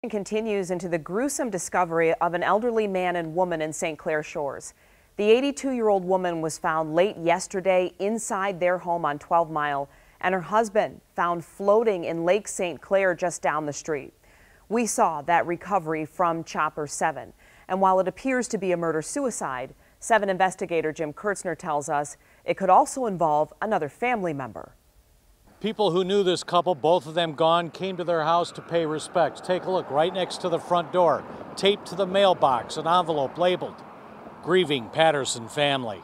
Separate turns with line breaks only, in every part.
Continues into the gruesome discovery of an elderly man and woman in St. Clair Shores. The 82-year-old woman was found late yesterday inside their home on 12 Mile, and her husband found floating in Lake St. Clair just down the street. We saw that recovery from Chopper 7, and while it appears to be a murder-suicide, 7 investigator Jim Kurtzner tells us it could also involve another family member.
People who knew this couple, both of them gone, came to their house to pay respects. Take a look right next to the front door, taped to the mailbox, an envelope labeled, "Grieving Patterson family."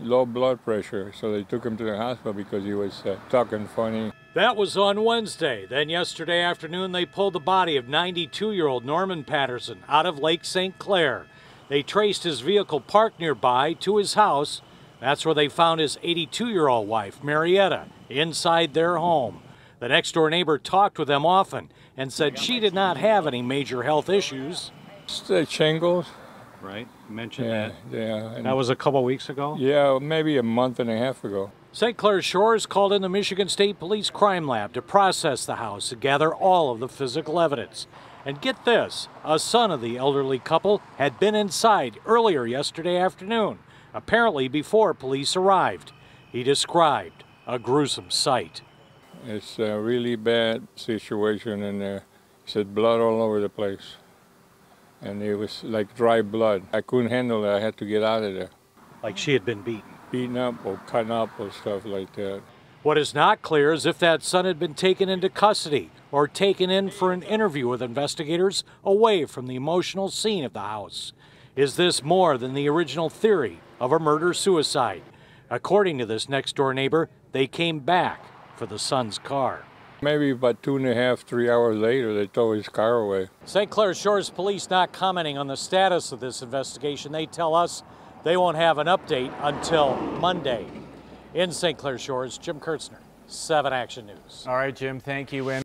Low blood pressure, so they took him to the hospital because he was talking funny.
That was on Wednesday. Then yesterday afternoon, they pulled the body of 92-year-old Norman Patterson out of Lake St. Clair. They traced his vehicle parked nearby to his house. That's where they found his 82-year-old wife, Marietta, inside their home. The next-door neighbor talked with them often and said she did not have any major health issues.
It's shingles.
Right, you mentioned that.
Yeah.
And that was a couple weeks ago?
Yeah, maybe a month and a half ago.
St. Clair Shores called in the Michigan State Police Crime Lab to process the house and gather all of the physical evidence. And get this, a son of the elderly couple had been inside earlier yesterday afternoon, apparently before police arrived. He described a gruesome sight.
It's a really bad situation in there. He said blood all over the place. And it was like dry blood. I couldn't handle it. I had to get out of there.
Like she had been beaten.
Beaten up or cut up or stuff like that.
What is not clear is if that son had been taken into custody or taken in for an interview with investigators away from the emotional scene of the house. Is this more than the original theory of a murder-suicide? According to this next-door neighbor, they came back for the son's car.
Maybe about 2.5, 3 hours later, they towed his car away.
St. Clair Shores Police not commenting on the status of this investigation. They tell us they won't have an update until Monday. In St. Clair Shores, Jim Kurtzner, 7 Action News.
All right, Jim, thank you.